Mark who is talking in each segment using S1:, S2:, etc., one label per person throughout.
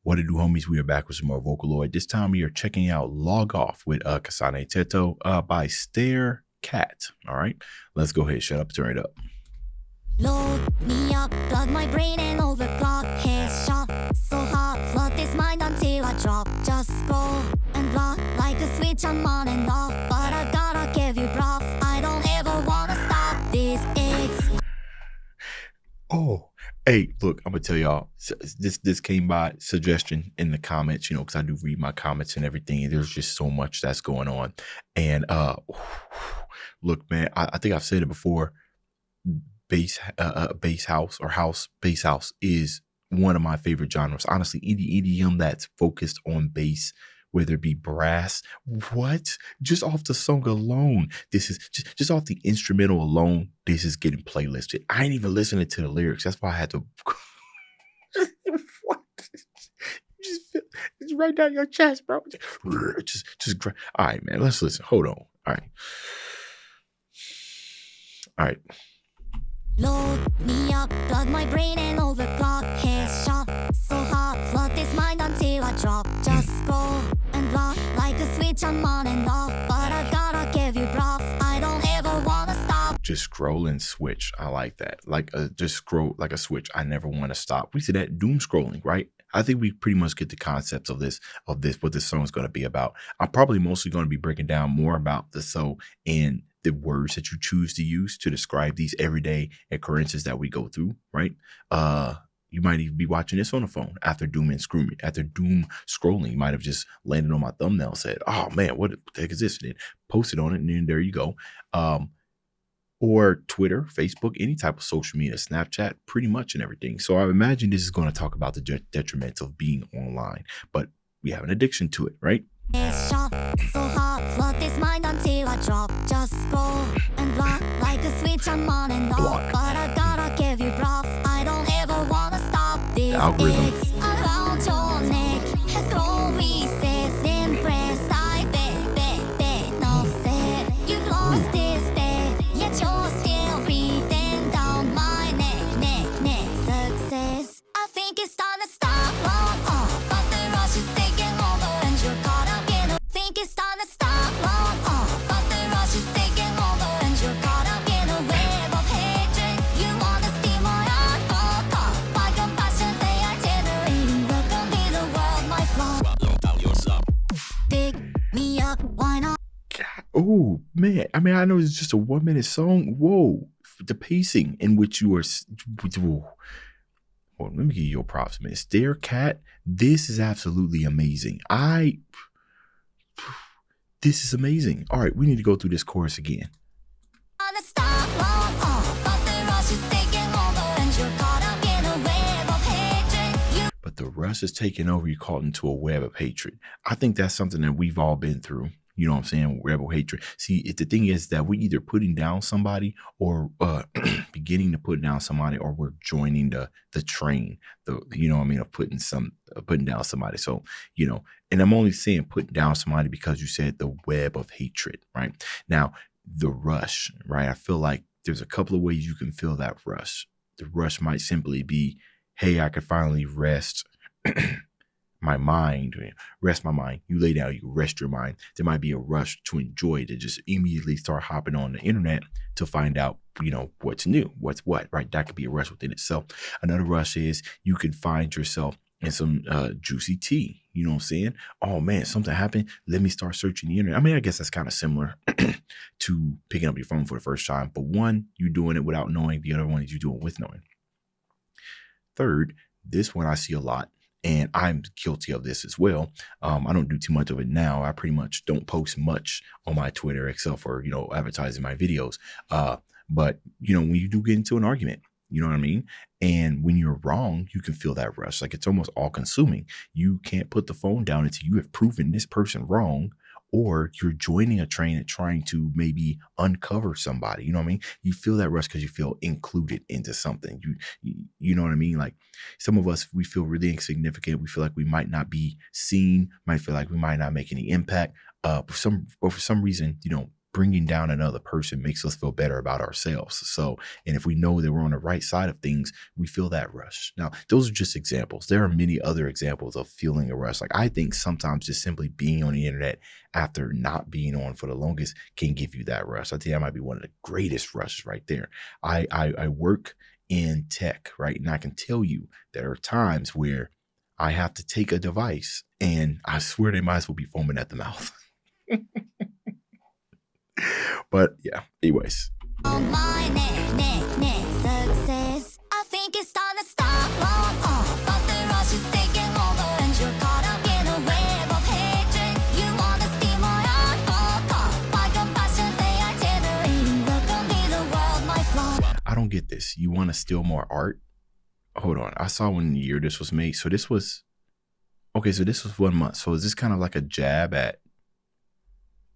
S1: What to do, homies? We are back with some more Vocaloid. This time we are checking out Log Off with Kasane Teto by Stare Cat. All right, let's go ahead. Shut up, turn it up.
S2: Load me up, plug my brain and overclock. Headshot, so hot, flood this mind until I drop. Just scroll and block like a switch I'm on and off. But I gotta give you props. I don't ever wanna stop this.
S1: Oh, hey, look, I'm gonna tell y'all. This came by suggestion in the comments, you know, because I do read my comments and everything. And there's just so much that's going on. And look, man, I think I've said it before. Bass house is one of my favorite genres. Honestly, any EDM that's focused on bass, whether it be brass, just off the song alone, this is just off the instrumental alone, this is getting playlisted. I ain't even listening to the lyrics. That's why I had to what? It's right down your chest, bro. Just all right, man. Let's listen. Hold on. All right.
S2: Load me up, plug my brain and overclock. Headshot, so hot, flood this mind until I drop. Just scroll and block like a switch I'm on and off. But I gotta give you props. I don't ever wanna stop.
S1: Just scroll and switch. I like that. Just scroll like a switch. I never want to stop. We see that doom scrolling, right? I think we pretty much get the concepts of what this song is going to be about. I'm probably mostly going to be breaking down more about the song and the words that you choose to use to describe these everyday occurrences that we go through, right? You might even be watching this on the phone after doom scrolling. You might have just landed on my thumbnail and said, oh man, what the heck is this? And then posted on it, and then there you go. Or Twitter, Facebook, any type of social media, Snapchat, pretty much and everything. So I imagine this is going to talk about the detriments of being online, but we have an addiction to it, right?
S2: Headshot, so hot, flood this mind until I drop. Just scroll and block like a switch I'm on and off. But I gotta give you props. I don't ever wanna stop this.
S1: Algorithm.
S2: Around your neck, scroll recess, impressed. I bet, no said. You've lost this bet, yet you're still breathing down my neck. Success, I think it's time to stop. But the rush is taking over and you're caught up in a. Think it's time to stop. But the rush is taking over and you're caught up in a web of hatred. You wanna steal my heart, by compassion, they are generating. Welcome to the world, my flaw. Pick me up, why not?
S1: Oh man, I mean, I know it's just a 1 minute song. Whoa, the pacing in which you are. Well, let me give you your props, man. Stare Cat, this is absolutely amazing. This is amazing. All right, we need to go through this chorus again. But the rush is taking over. You're caught into a web of hatred. I think that's something that we've all been through. You know what I'm saying? Rebel hatred. See, the thing is that we're either putting down somebody or beginning to put down somebody, or we're joining the train. You know what I mean? Of putting down somebody. So, you know, and I'm only saying put down somebody because you said the web of hatred, right? Now, the rush, right? I feel like there's a couple of ways you can feel that rush. The rush might simply be, hey, I could finally rest my mind. You lay down, you rest your mind. There might be a rush to enjoy, to just immediately start hopping on the internet to find out, you know, what's new, what's what, right? That could be a rush within itself. Another rush is you could find yourself in some juicy tea. You know what I'm saying? Oh man, something happened. Let me start searching the internet. I mean, I guess that's kind of similar to picking up your phone for the first time. But one, you're doing it without knowing. The other one is you doing it with knowing. Third, this one I see a lot, and I'm guilty of this as well. I don't do too much of it now. I pretty much don't post much on my Twitter except for, you know, advertising my videos. But, you know, when you do get into an argument, you know what I mean? And when you're wrong, you can feel that rush. Like it's almost all consuming. You can't put the phone down until you have proven this person wrong, or you're joining a train and trying to maybe uncover somebody. You know what I mean? You feel that rush because you feel included into something. You know what I mean? Like some of us, we feel really insignificant. We feel like we might not be seen, might feel like we might not make any impact. For some reason, you know, bringing down another person makes us feel better about ourselves. So, and if we know that we're on the right side of things, we feel that rush. Now, those are just examples. There are many other examples of feeling a rush. Like I think sometimes just simply being on the internet after not being on for the longest can give you that rush. I think that might be one of the greatest rushes right there. I work in tech, right? And I can tell you there are times where I have to take a device and I swear they might as well be foaming at the mouth. But yeah, anyways.
S2: On my neck, success. I think it's time to stop. But the rush is taking over, and you're caught up in a web of hatred. You wanna steal my art, my compassion, say I generating. Welcome to the world, my flaw.
S1: I don't get this. You want to steal more art? Hold on. I saw when the year this was made. So this was, okay, so this was 1 month. So is this kind of like a jab at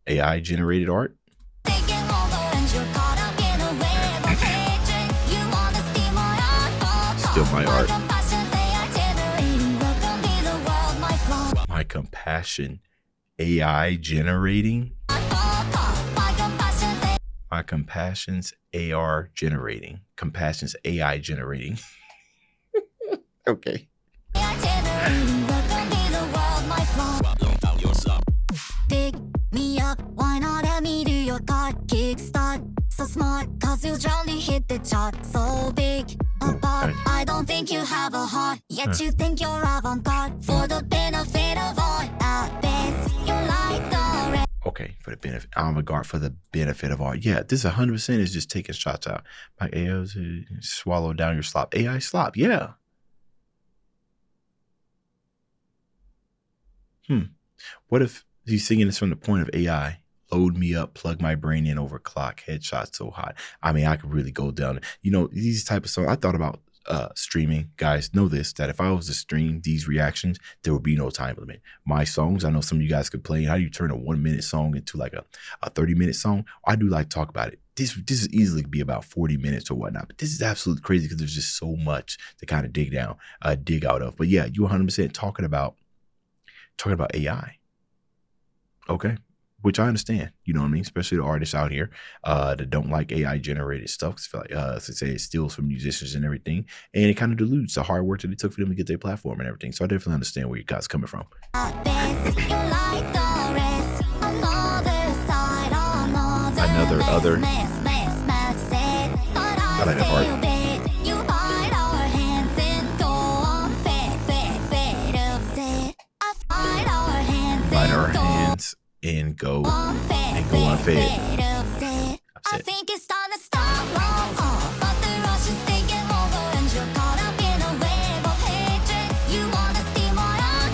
S1: AI generated art?
S2: Taking over, and you're caught up in a web of hatred. You wanna steal my art,
S1: Steal my art.
S2: compassion, say I generating. Welcome to the world, my flaw.
S1: My compassion, AI generating?
S2: My compassion, say
S1: My compassion's AR generating. Compassion's AI generating. Okay.
S2: I generating. Welcome to the world, my flaw. Pick me up, why not let me do your card? Kickstart, so smart, cause you only hit the chart. So big, apart, I don't think you have a heart. Yet you think you're avant-garde. For the benefit of all, at best, you like the rest.
S1: Okay, for the benefit, avant-garde for the benefit of all. Yeah, this 100% is just taking shots out. My AI to swallow down your slop. AI slop, yeah. What if he's singing this from the point of AI? Load me up, plug my brain in over clock, headshot so hot. I mean, I could really go down. You know, these type of songs. I thought about streaming. Guys, know this, that if I was to stream these reactions, there would be no time limit. My songs, I know some of you guys could play. How do you turn a 1 minute song into like a 30-minute song? I do like talk about it. This is easily be about 40 minutes or whatnot. But this is absolutely crazy because there's just so much to kind of dig out of. But yeah, you 100% talking about AI. Okay. Which I understand, you know what I mean? Especially the artists out here that don't like AI generated stuff. Cause I feel like, say it steals from musicians and everything. And it kind of dilutes the hard work that it took for them to get their platform and everything. So I definitely understand where you guys coming from. Another other. I like that part. Bind our hands and go unfed.
S2: I think it's time to stop. But the rush is taking over, and you're caught up in a web of hatred. You wanna steal my art,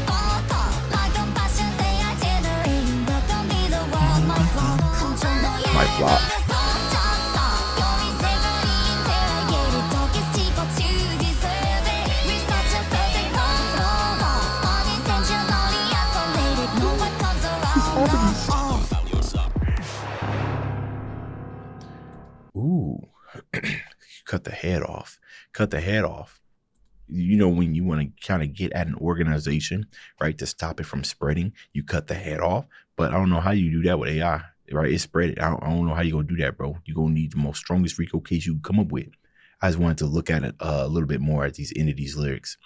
S2: my compassion, say I generating. Welcome to the world, my flaw.
S1: My flop. Ooh, cut the head off. Cut the head off. You know, when you want to kind of get at an organization, right, to stop it from spreading, you cut the head off. But I don't know how you do that with AI, right? It's spread it. I don't know how you're going to do that, bro. You're going to need the most strongest RICO case you can come up with. I just wanted to look at it a little bit more at these entities lyrics.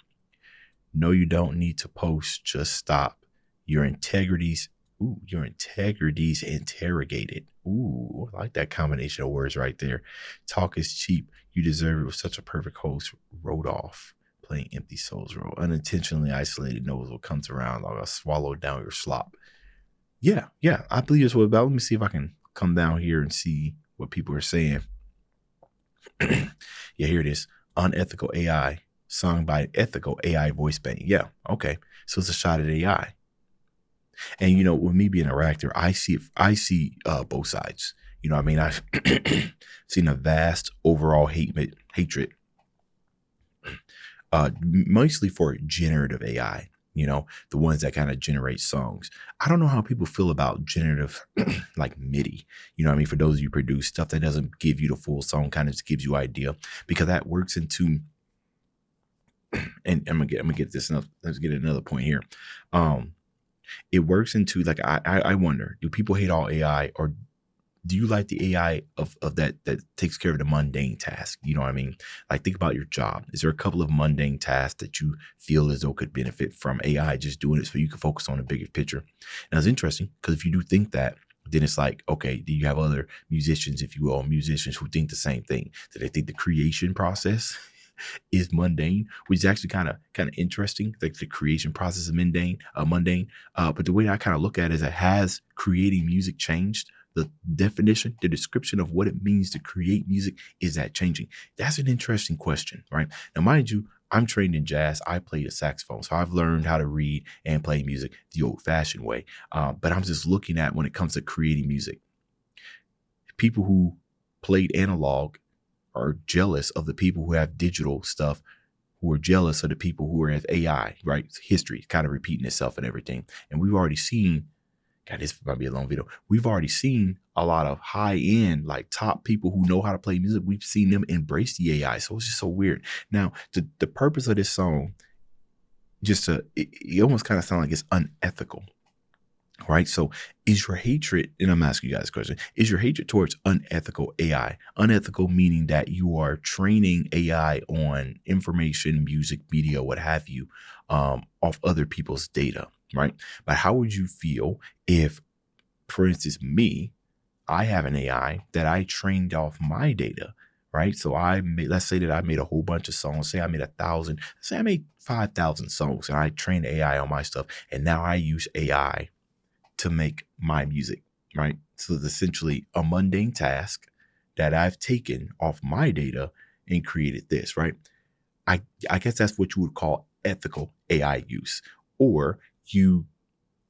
S1: No, you don't need to post. Just stop. Your integrity's interrogated. Ooh, I like that combination of words right there. Talk is cheap. You deserve it with such a perfect host. Wrote off. Playing empty souls role. Unintentionally isolated knows what comes around like a swallow down your slop. Yeah. I believe it's what about. Let me see if I can come down here and see what people are saying. Yeah, here it is. Unethical AI, sung by ethical AI voice bank. Yeah, okay. So it's a shot at AI. And you know, with me being a actor, I see both sides. You know what I mean? I've seen a vast overall hatred, mostly for generative AI, you know, the ones that kind of generate songs. I don't know how people feel about generative like MIDI. You know what I mean? For those of you who produce stuff that doesn't give you the full song, kind of just gives you idea, because that works into, and I'm gonna get this enough. Let's get another point here. It works into like, I wonder, do people hate all AI, or do you like the AI of that takes care of the mundane task? You know what I mean? Like think about your job. Is there a couple of mundane tasks that you feel as though could benefit from AI just doing it so you can focus on the bigger picture? Now it's interesting because if you do think that, then it's like, okay, do you have other musicians, if you will, musicians who think the same thing? Do they think the creation process is mundane, which is actually kind of interesting. Like the creation process is mundane. But the way I kind of look at it is, it has creating music changed? The definition, the description of what it means to create music, is that changing? That's an interesting question, right? Now, mind you, I'm trained in jazz. I play the saxophone, so I've learned how to read and play music the old-fashioned way. But I'm just looking at when it comes to creating music, people who played analog are jealous of the people who have digital stuff, who are jealous of the people who are in AI, right? History kind of repeating itself and everything. And we've already seen, God, this might be a long video. We've already seen a lot of high end, like top people who know how to play music. We've seen them embrace the AI. So it's just so weird. Now, the purpose of this song, it almost kind of sounds like it's unethical. Right. So is your hatred, and I'm asking you guys a question, is your hatred towards unethical AI? Unethical meaning that you are training AI on information, music, media, what have you, off other people's data. Right. But how would you feel if, for instance, I have an AI that I trained off my data? Right. So let's say that I made a whole bunch of songs. Say I made 1,000. Say I made 5,000 songs and I trained AI on my stuff. And now I use AI to make my music, right? So it's essentially a mundane task that I've taken off my data and created this, right? I guess that's what you would call ethical AI use. Or you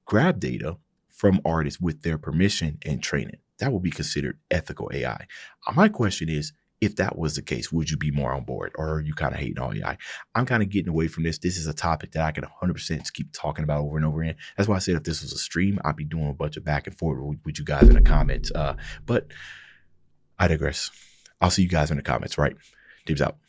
S1: grab data from artists with their permission and train it. That would be considered ethical AI. My question is, if that was the case, would you be more on board, or are you kind of hating on AI? I'm kind of getting away from this. This is a topic that I can 100% just keep talking about over and over again. That's why I said if this was a stream, I'd be doing a bunch of back and forth with you guys in the comments. But I digress. I'll see you guys in the comments, right? Dibs out.